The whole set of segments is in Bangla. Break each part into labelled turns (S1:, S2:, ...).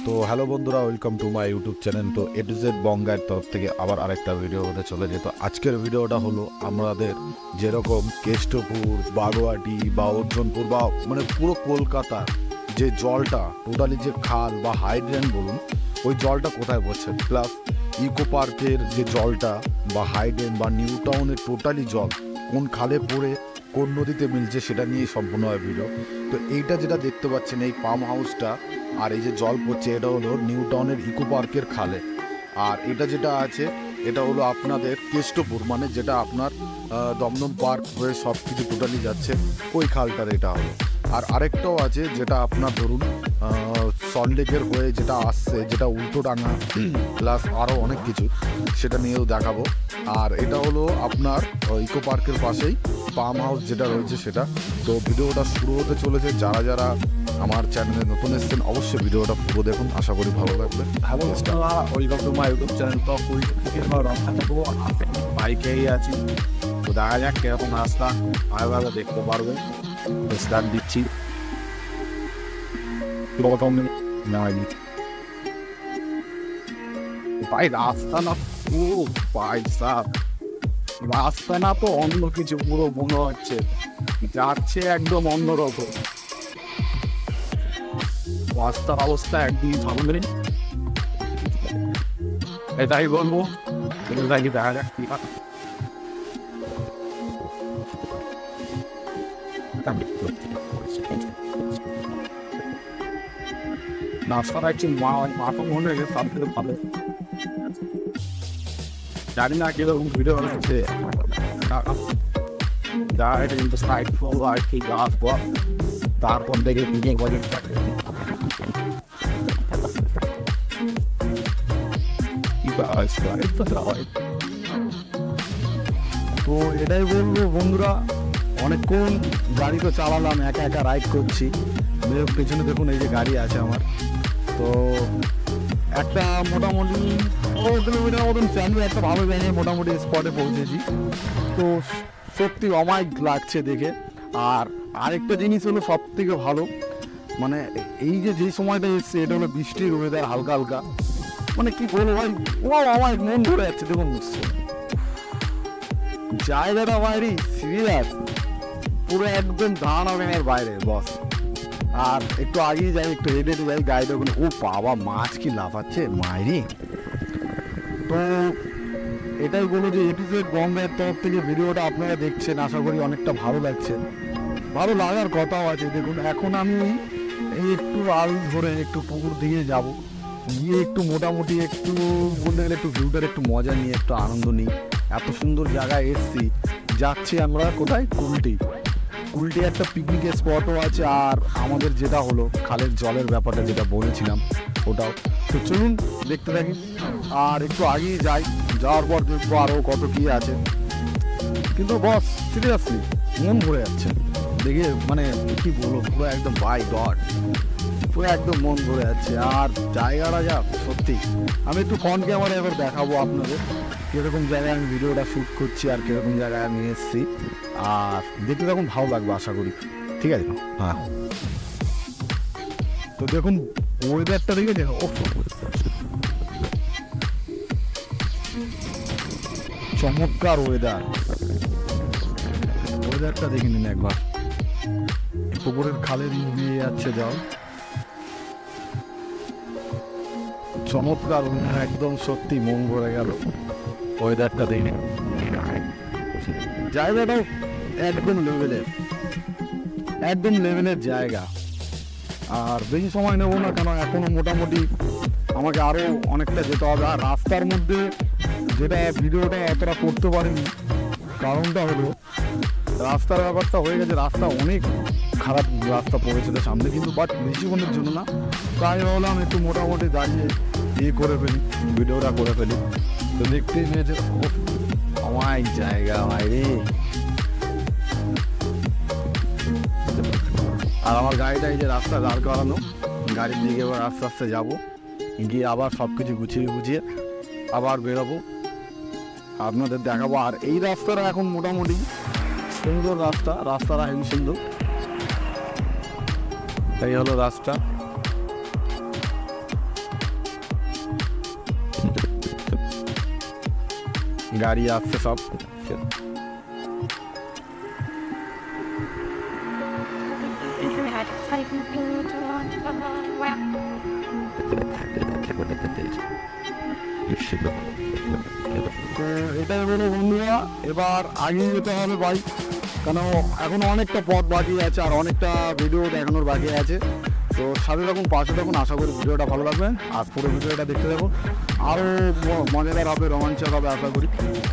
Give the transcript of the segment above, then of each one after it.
S1: তো হ্যালো বন্ধুরা, welcome to my YouTube channel. তো এ টু জেড বঙ্গের তরফ থেকে আবার আরেকটা ভিডিও হতে চলে যেত। আজকের ভিডিওটা হলো আমাদের যেরকম কেষ্টপুর, বাগুয়াটি বা অর্জুনপুর বা মানে পুরো কলকাতার যে জলটা টোটালি যে খাল বা হাইড্রেন বলুন, ওই জলটা কোথায় পড়ছে, প্লাস ইকো পার্কের যে জলটা বা হাইড্রেন বা নিউ টাউনের টোটালি জল কোন খালে পড়ে কোন নদীতে মিলছে সেটা নিয়ে সম্পূর্ণ ভিডিও। তো এইটা যেটা দেখতে পাচ্ছেন, এই পাম্প হাউসটা আর এই যে জল পড়ছে, এটা হলো নিউ টাউনের ইকো পার্কের খালে। আর এটা যেটা আছে এটা হলো আপনাদের কেষ্টপুর, মানে যেটা আপনার দমদম পার্ক হয়ে সব কিছু টোটালি যাচ্ছে ওই খালটার এটা হলো। আর আরেকটাও আছে যেটা আপনার ধরুন সল্টলেকের হয়ে যেটা আসছে, যেটা উল্টোডাঙ্গা প্লাস আরও অনেক কিছু, সেটা নিয়েও দেখাবো। আর এটা হলো আপনার ইকো পার্কের পাশেই পাম্প হাউস যেটা রয়েছে সেটা। তো ভিডিওটা শুরু হতে চলেছে। যারা যারা আমার চ্যানেলে নতুন এসেছেন অবশ্যই ভিডিওটা পুরো দেখুন, আশা করি ভালো লাগবে।
S2: Welcome to my YouTube channel. তো বাইকেই আছি, তো দেখা যাক কিরকম রাস্তা, ভালোভাবে দেখতে পারবে। স্টার্ট দিচ্ছি। ভাই রাস্তা না, পুরো ভাই সাহ, রাস্তা না তো অন্য কিছু, পুরো মনে হচ্ছে যাচ্ছে একদম অন্যরকম। রাস্তার অবস্থা একদিন ভালো নেই, এটাই বলবো। এটাই দেখা যাক কি হয়। রাস্তাটা একটু মাথা মনে হয়ে গেছে, তার ভালো। জানি না কিরকম ভিডিও হচ্ছে, এটা কিন্তু সাইড ফল আর কি গাছ পর, তারপর দেখে নিজে বজেট থাকে।
S1: তো এটাই বলবো বন্ধুরা, অনেকক্ষণ গাড়ি তো চালালাম, একা একা রাইড করছি। পেছনে দেখুন এই যে গাড়ি আছে আমার। তো একটা মোটামুটি 15 কিলোমিটার মতন ফ্যামিলি একটা ভালো ভ্যানে মোটামুটি স্পটে পৌঁছেছি। তো সত্যি অমায়িক লাগছে দেখে। আর আরেকটা জিনিস হলো সব থেকে ভালো, মানে এই যে সময়টা এসছে এটা হলো বৃষ্টির ওয়েদার, হালকা হালকা, মানে কি বলবো ভাই, ও আমার মন ধরে যাচ্ছে। দেখুন জায়গাটা বাইরে সিরিয়াস, পুরো একদম ধারণের বাইরে বস। আর একটু আগেই যাই, একটু হেঁটে যাই, গাড়িটা ওখানে, ও বাবা মাছ কি লাফাচ্ছে মাইরি। তো এটাই বলো যে এপিসোড বম্বের তরফ থেকে ভিডিওটা আপনারা দেখছেন, আশা করি অনেকটা ভালো লাগছে। ভালো লাগার কথাও আছে। দেখুন এখন আমি এই একটু আল ধরে একটু পুকুর দিকে যাব, গিয়ে একটু মোটামুটি একটু বলতে গেলে একটু ভিউটার একটু মজা নিয়ে একটু আনন্দ নিই। এত সুন্দর জায়গায় এসছি। যাচ্ছি আমরা কোথায়, কুলটি একটা পিকনিকের স্পটও আছে। আর আমাদের যেটা হলো খালের জলের ব্যাপারটা যেটা বলেছিলাম ওটাও। তো চলুন দেখতে থাকি। আর একটু আগেই যাই, যাওয়ার পর দেখবো আরও কত কী আছে। কিন্তু বস সিরিয়াসলি মন ভরে যাচ্ছে দেখে, মানে কি বলবো, পুরো একদম বাই গড, পুরো একদম মন ভরে যাচ্ছে। আর জায়গাটা যা সত্যি, আমি একটু ফোন ক্যামেরা এবার দেখাবো আপনাদের কীরকম জায়গায় আমি ভিডিওটা শ্যুট করছি আর কীরকম জায়গায় আমি এসেছি। আর দেখতে তখন ভালো লাগবে আশা করি, ঠিক আছে? হ্যাঁ, তো দেখুন ওয়েদারটা দেখেছেন, ও চমৎকার ওয়েদারটা দেখে নিন একবার। পুকুরের খালে দিয়ে যাচ্ছে জল, চমৎকার একদম, সত্যি মন ভরে গেল ওয়েদারটা দেখে। জায়গাটাও একদম লেভেলের জায়গা। আর বেশি সময় নেবো না, কেন এখনো মোটামুটি আমাকে আরও অনেকটা যেতে হবে। আর রাস্তার মধ্যে যেটা ভিডিওটা অতটা করতে পারিনি, কারণটা হলো রাস্তার ব্যাপারটা হয়ে গেছে। রাস্তা অনেক খারাপ রাস্তা পড়েছিল সামনে, কিন্তু বাট বেশিক্ষণের জন্য না, তাই ভাবলাম একটু মোটামুটি দাঁড়িয়ে করে ফেলি, ভিডিওটা করে ফেলি। তো দেখতেই নিয়েছে আমার জায়গা বাইরে। আর আমার গাড়িটা এই যে রাস্তা দাঁড় করানো, গাড়ির দিকে এবার আস্তে আস্তে যাবো, গিয়ে আবার সব কিছু গুছিয়ে আবার বেরোবো, আপনাদের দেখাবো। আর এই রাস্তাটা এখন মোটামুটি সুন্দর রাস্তাটা হেবি সুন্দর। এই হলো রাস্তা। গাড়ি আসছে সব। এটাই হলো বন্ধুরা, এবার আগিয়ে যেতে হবে ভাই, কেন এখনো অনেকটা পথ বাকি আছে আর অনেকটা ভিডিও দেখানোর বাকি আছে। তো সাথে থাকুন, পাশে থাকুন, আশা করি ভিডিওটা ভালো লাগবে আর পুরো ভিডিওটা দেখতে থাকুন, আরও মজাদার হবে, রোমাঞ্চক হবে আশা করি।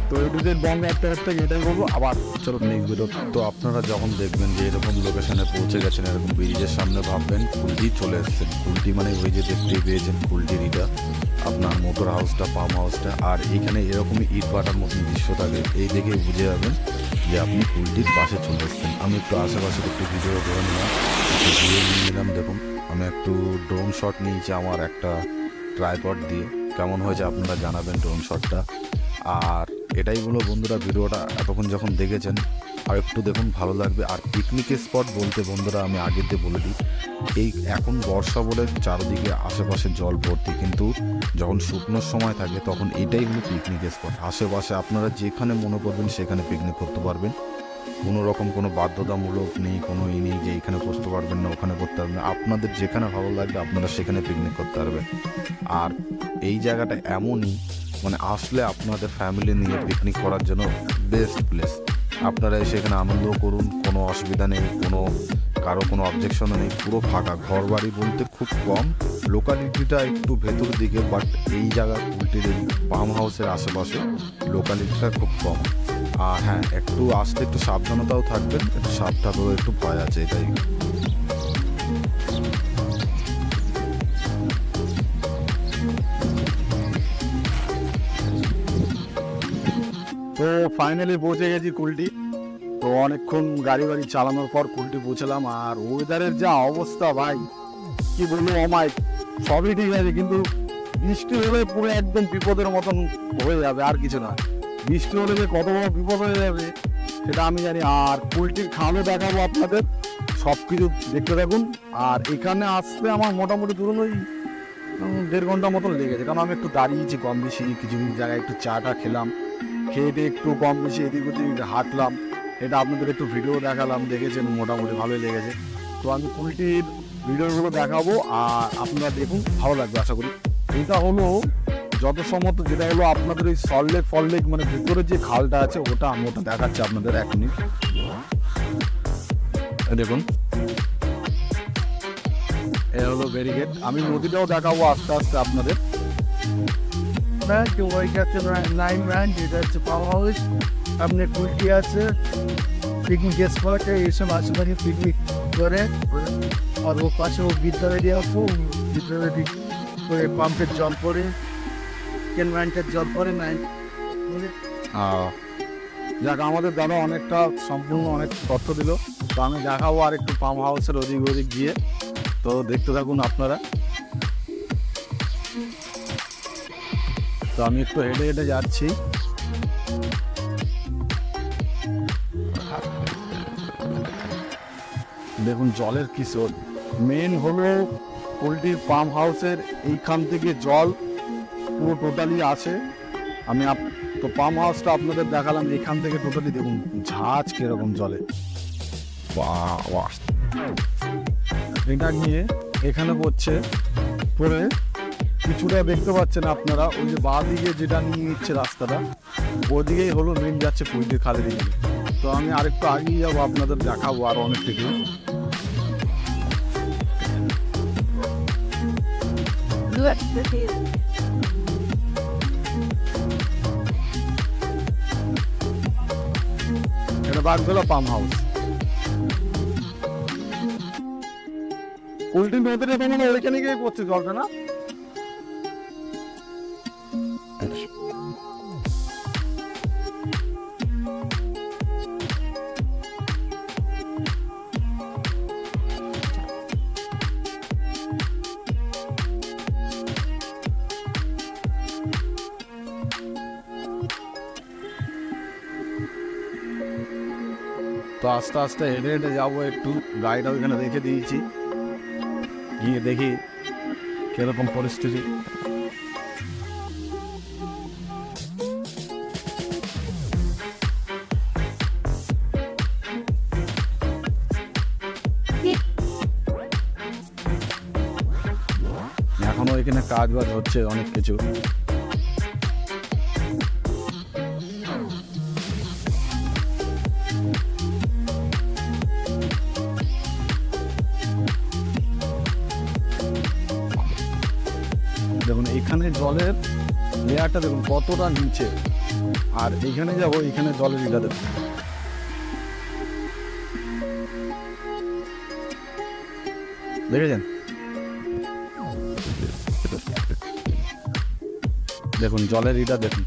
S1: তো ইউটিউবের বন্ধ একটা এটাই বলবো। আবার চলো নেক্সট ভিডিও।
S3: তো আপনারা যখন দেখবেন যে এরকম লোকেশনে পৌঁছে গেছেন, এরকম ব্রিজের সামনে, ভাববেন কুলটি চলে এসছেন। কুলটি মানে ওই যে দেখতেই পেয়েছেন কুলটির এটা আপনার মোটর হাউসটা, পাম্প হাউসটা, আর এইখানে এরকমই ইট ভাটার মতন দৃশ্য থাকে। এই দেখে বুঝে যাবেন যে আপনি কুলটির পাশে চলে এসছেন। আমি একটু আশেপাশে একটু ভিডিও ধরে নিলাম, একটু ঘুরে নিয়ে নিলাম। দেখুন আমি একটু ড্রোন শট নিয়েছি আমার একটা ট্রাইপড দিয়ে। কেমন হয়েছে আপনারা জানাবেন ড্রোন শটটা। আর এটাই বলো বন্ধুরা, ভিডিওটা এতক্ষণ যখন দেখেছেন আর একটু দেখুন, ভালো লাগবে। আর পিকনিকের স্পট বলতে বন্ধুরা আমি আগের দিয়ে বলে দিই, এই এখন বর্ষা বলে চারদিকে আশেপাশে জল ভর্তি, কিন্তু যখন শুকনোর সময় থাকে তখন এটাই হলো পিকনিকের স্পট। আশেপাশে আপনারা যেখানে মনে করবেন সেখানে পিকনিক করতে পারবেন। কোনো রকম কোনো বাধ্যতামূলক নেই, কোনো নেই যে এইখানে করতে পারবেন না, ওখানে করতে পারবেন না। আপনাদের যেখানে ভালো লাগবে আপনারা সেখানে পিকনিক করতে পারবেন। আর এই জায়গাটা এমনই, মানে আসলে আপনাদের ফ্যামিলি নিয়ে পিকনিক করার জন্য বেস্ট প্লেস। আপনারা সেখানে আনন্দ করুন, কোনো অসুবিধা নেই, কারো কোনো অবজেকশনও নেই। পুরো ফাঁকা, ঘর বাড়ি বলতে খুব কম, লোকালিটিটা একটু ভেতরের দিকে, বাট এই জায়গা কুলটির এই পাম্প হাউসের আশেপাশে লোকালিটিটা খুব কম। আর হ্যাঁ, একটু আসতে একটু সাবধানতাও থাকবেন, একটু সাবধানতাও একটু ভয় আছে, এটাই।
S1: তো ফাইনালি পৌঁছে গেছি কুলটি। তো অনেকক্ষণ গাড়ি চালানোর পর কুলটি পৌঁছলাম। আর ওয়েদারের যা অবস্থা ভাই, কি বলবো অমায়িক। সবই ঠিক আছে, কিন্তু বৃষ্টি হলে পুরো একদম বিপদের মতন হয়ে যাবে, আর কিছু না। বৃষ্টি হলে যে কত বড় বিপদ হয়ে যাবে সেটা আমি জানি। আর কুলটির খালও দেখাবো আপনাদের, সব কিছু দেখতে থাকুন। আর এখানে আসতে আমার মোটামুটি ধরুন ওই 1.5 ঘন্টা মতন লেগেছে, কারণ আমি একটু দাঁড়িয়েছি কম বেশি, কিছু কিছু জায়গায় একটু চাটা খেলাম, খেয়ে দিয়ে একটু কম বেশি এদিক ওদিক হাঁটলাম। এটা আপনাদের একটু ভিডিও দেখালাম, দেখেছেন মোটামুটি ভালোই লেগেছে। তো আমি কুলটির ভিডিওগুলো দেখাবো আর আপনারা দেখুন, ভালো লাগবে আশা করি। এটা হলো যত সম্ভবত যেটা হলো আপনাদের ওই সল্টলেক ফললেক, মানে ভিতরে যে খালটা আছে ওটা আমি ওটা দেখাচ্ছি আপনাদের এখনই। দেখুন এ হলো ব্যারিকেড। আমি নদীটাও দেখাবো আস্তে আস্তে আপনাদের।
S2: ওই কাছে লাইন ব্যান্ড, যেটা হচ্ছে পাওয়ার হাউস, আপনার কুলটি আছে, পিকনিক স্পটে এইসব আশেপাশে পিকনিক করে। আর ও পাশে ও বিদ্যালয় দিয়ে আসবো, বিদ্যালয় করে পাম্পের জল পড়ে, ক্যানভ্যানটার জল পড়ে নাই।
S1: যাক, আমাদের দাদা অনেকটা সম্পূর্ণ অনেক তথ্য দিল। তো আমি দেখাবো আর একটু পাম্প হাউসের ওদিক ওদিক গিয়ে। তো দেখতে থাকুন আপনারা। তো আমি একটু হেঁটে হেঁটে যাচ্ছি। দেখুন জলের কি স্রোত। মেন হলো পোলট্রির পাম্প হাউসের এইখান থেকে জল পুরো টোটালি আসে। আমি তো পাম্প হাউসটা আপনাদের দেখালাম, এখান থেকে টোটালি দেখুন ঝাঁজ কিরকম জলে। এটা নিয়ে এখানে পড়ছে পরে কিছুটা দেখতে পাচ্ছেন আপনারা, ওই যে বাঁ দিকে যেটা নিয়ে নিচ্ছে রাস্তাটা, ওদিকেই হলো মেন যাচ্ছে পোলট্রির খালের দিকে। তো আমি আরেকটু আগিয়ে যাবো, আপনাদের দেখাবো আরো অনেক কিছু। এটা বাগদোলা পাম্প হাউস। পোলট্রি নদীর এটা মানে ওইখানে গিয়ে করছে জলটা না। তো আস্তে আস্তে হেঁটে হেঁটে যাবো একটু, গাড়িটা ওইখানে রেখে দিয়েছি, গিয়ে দেখি কিরকম পরিস্থিতি। এখনো এখানে কাজ বাজ হচ্ছে অনেক কিছু। দেখুন এখানে জলের লেয়ারটা দেখুন কতটা নিচে, আর এইখানে যাবো, এইখানে জলের এটা দেখুন, দেখেছেন? দেখুন জলের ইটা দেখুন।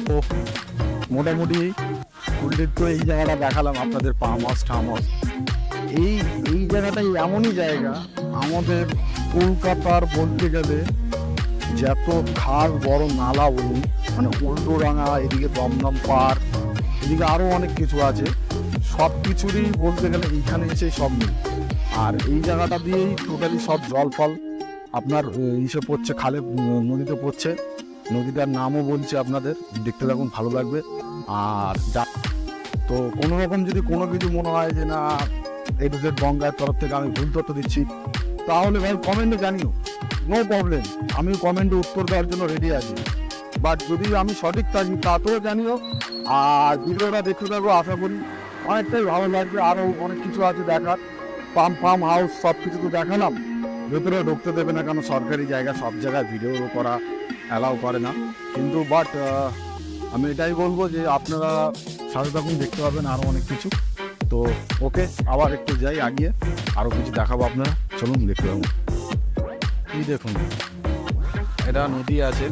S1: তো মোটামুটি কুলটির তো এই জায়গাটা দেখালাম আপনাদের, পাম হাউস টাম হাউস। এই জায়গাটাই এমনই জায়গা আমাদের কলকাতার বলতে গেলে যত খাল বড় নালা বলুন, মানে উল্টোডাঙা, এদিকে দমদম পার্ক, এদিকে আরও অনেক কিছু আছে, সব কিছুরই বলতে গেলে এইখানে এসে সব নেই। আর এই জায়গাটা দিয়েই টোটালি সব জল ফল আপনার ইসে পড়ছে, খালে নদীতে পড়ছে। নদীটার নামও বলছে আপনাদের, দেখতে থাকুন, ভালো লাগবে। আর তো কোনো রকম যদি কোনো কিছু মনে হয় যে না এডুকেট গঙ্গার তরফ থেকে আমি ভুল তথ্য দিচ্ছি, তাহলে ভাই কমেন্টে জানিও, নো প্রবলেম, আমি কমেন্টে উত্তর দেওয়ার জন্য রেডি আছি। বাট যদি আমি সঠিক থাকি তাতেও জানিও। আর ভিডিওটা দেখতে থাকবো, আশা করি অনেকটাই ভালো লাগবে। আরও অনেক কিছু আছে দেখার, ফার্ম হাউস সব কিছু তো দেখালাম। ভেতরে ঢুকতে দেবে না, কেন সরকারি জায়গা, সব জায়গায় ভিডিও করা অ্যালাউ করে না। কিন্তু বাট আমি এটাই বলবো যে আপনারা সাথে থাকুন, দেখতে পাবেন আরও অনেক কিছু। তো ওকে, আবার একটু যাই আগিয়ে, আরও কিছু দেখাবো আপনারা, চলুন দেখতে পাবো। কি দেখুন, এটা নদী আছে,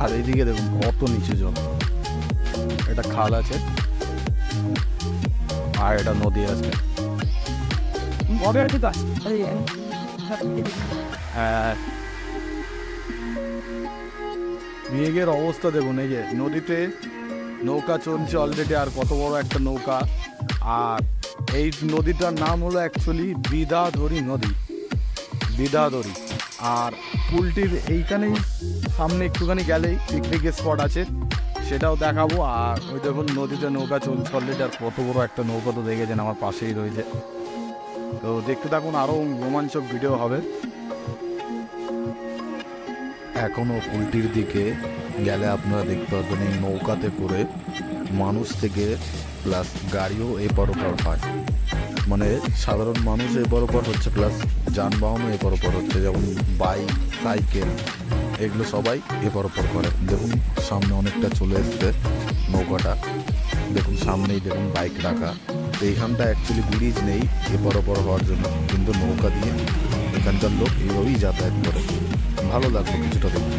S1: আর এইদিকে দেখুন কত নিচে জল, এটা খাল আছে আর এটা নদী আছে। মেঘের অবস্থা দেখুন, এই যে নদীতে নৌকা চলছে অলরেডি, আর কত বড় একটা নৌকা। আর এই নদীটার নাম হলো অ্যাকচুয়ালি বিদাধরী নদী, বিদাধরী। আর পুলটির এইখানেই সামনে একটুখানি গেলেই পিকনিক স্পট আছে, সেটাও দেখাবো। আর ওই দেখুন নদীতে নৌকা চলছে অলরেডি, আর কত বড় একটা নৌকা তো দেখেছেন আমার পাশেই রয়েছে। তো দেখতে থাকুন, আরও রোমাঞ্চক ভিডিও হবে।
S3: এখনও পুলটির দিকে গেলে আপনারা দেখতে পাবেন এই নৌকাতে করে মানুষ থেকে প্লাস গাড়িও এপার ওপার হয়, মানে সাধারণ মানুষ এপার ওপার হচ্ছে, প্লাস যানবাহনও এপার ওপার হচ্ছে, যেমন বাইক, সাইকেল, এগুলো সবাই এপার ওপার করে। দেখুন সামনে অনেকটা চলে এসছে নৌকাটা, দেখুন সামনেই দেখুন বাইক রাখা। তো এইখানটা অ্যাকচুয়ালি ব্রিজ নেই এপার ওপার হওয়ার জন্য, কিন্তু নৌকা দিয়ে এখানকার লোক এইভাবেই যাতায়াত করে। ভালো লাগলো কিছুটা দেখুন।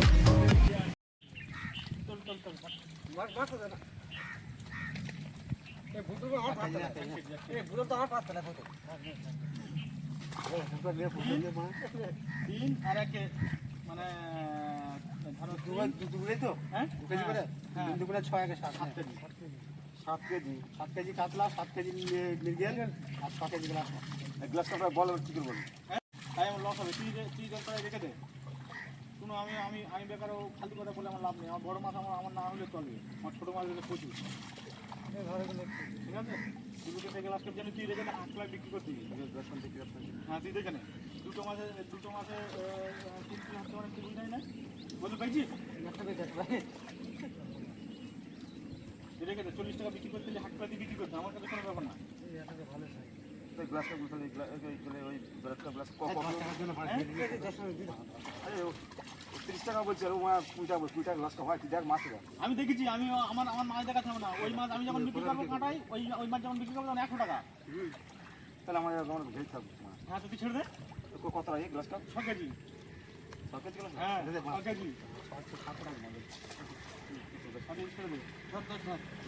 S2: মানে দুপুরে তো হ্যাঁ 7 কেজি কাতলা, 7 কেজি মৃগেল, আর 6 কেজি গ্লাস। গ্লাসটা প্রায় বল কি করে বলি, তাই আমার লস হবে। তুই জলটা রেখে দে শুনো, আমি বেকারও খালি কথা বলে আমার লাভ নেই। আমার বড় মাছ আমার না হলে চলবে, আমার ছোটো মাছ হলে প্রচুর, ঠিক আছে? দুটো থেকে গ্লাস জন্য তুই রেখে 8 লাখ বিক্রি করতে হ্যাঁ, তুই দেখে নে। দুটো মাসে 3 হাজার অনেক কিছু নেই না, বলতে পাইছি রেখে দে। 40 টাকা বিক্রি করতে, হাট পাতি বিক্রি করতে আমার কাছে কোনো ব্যাপার না।
S4: গ্লাসটা গুছালে ওই ব্রেডটা গ্লাস আরে 30 টাকা বলছে আর ও 20 টাকা গ্লাসটা হয় তুই দেখ মাছ দেখ
S5: আমি দেখেছি, আমি আমার মাছ দেখাচ্ছি না। ওই মাছ আমি যখন বিক্রি করবো কাঁটাই, ওই মাছ যখন বিক্রি করবো তখন 100 টাকা।
S4: তাহলে আমার ভেজ থাকবে
S5: হ্যাঁ, তুই ছেড়ে দে।
S4: কত টাকা এই গ্লাসটা
S5: 6 কেজি।
S4: 6 কেজি গ্লাস
S5: হ্যাঁ,
S4: দে
S5: 6 কেজি। আমি ছেড়ে দে। ধর।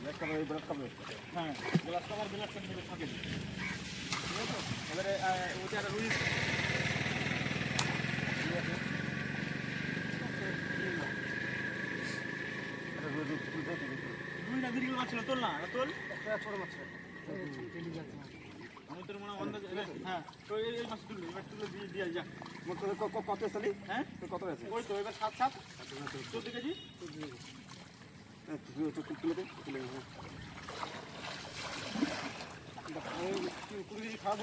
S4: গ্লাস কাপ এই ব্রেড কাপ
S5: হ্যাঁ, গ্লাস কভার ব্লাড কাপ দেবে 6 কেজি। ঠিক আছে? এবারে ওটা একটা রুই রুই না দিদি মাছ ছিল, তোল না, তোল।
S2: ছোট মাছ
S5: আমি তোর মনে অন্য হ্যাঁ, তো এই মাছ তুলবি, এবার তুলে দিয়ে যা।
S4: কত সালি
S5: হ্যাঁ,
S4: কত আছে
S5: ওই তো এবার 7 14 কেজি।
S4: তুলে দে তুলে দে 20 কেজি খাওয়া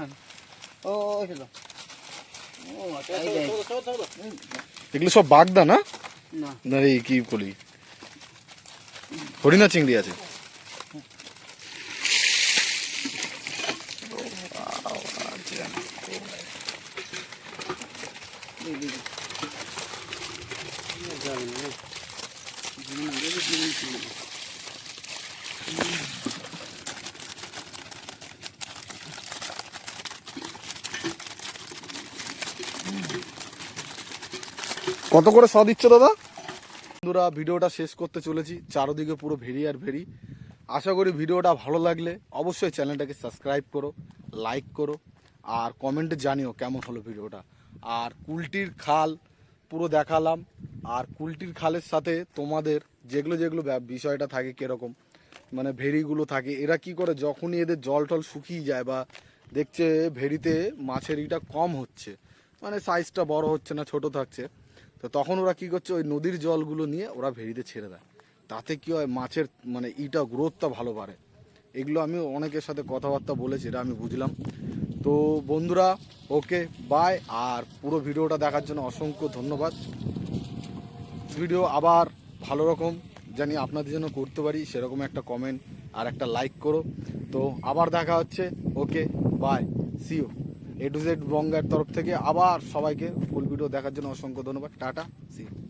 S2: না ও ছিল ও আচ্ছা এই যে
S3: এগুলো সব বাগদা না?
S2: না
S3: না এই কি বলি, হরিণা চিংড়ি আছে। কত করে শ দিচ্ছ দাদা? বন্ধুরা, ভিডিওটা শেষ করতে চলেছি। চারদিকে পুরো ভেরি আর ভেরি। আশা করি ভিডিওটা ভালো লাগলে অবশ্যই চ্যানেলটাকে সাবস্ক্রাইব করো, লাইক করো, আর কমেন্টে জানিও কেমন হলো ভিডিওটা। আর কুলটির খাল পুরো দেখালাম, আর কুলটির খালের সাথে তোমাদের যেগুলো বিষয়টা থাকে কীরকম, মানে ভেরিগুলো থাকে, এরা কি করে যখনই এদের জল টল শুকিয়ে যায় বা দেখছে ভেরিতে মাছের ইটা কম হচ্ছে, মানে সাইজটা বড় হচ্ছে না, ছোট থাকছে, তো তখন ওরা কি করছে, ওই নদীর জলগুলো নিয়ে ওরা ভেরিতে ছেড়ে দেয়। তাতে কি হয়, মাছের মানে ইটা গ্রোথটা ভালো বাড়ে। এগুলো আমি অনেকের সাথে কথাবার্তা বলেছি, এটা আমি বুঝলাম। তো বন্ধুরা, ওকে বাই। আর পুরো ভিডিওটা দেখার জন্য অসংখ্য ধন্যবাদ। ভিডিও আবার ভালো রকম জানি আপনাদের জন্য করতে পারি, সেরকম একটা কমেন্ট আর একটা লাইক করো। তো আবার দেখা হচ্ছে। Okay bye, see you. A to Z বঙ্গের তরফ থেকে আবার সবাইকে ফুল ভিডিও দেখার জন্য অসংখ্য ধন্যবাদ। Tata, see you.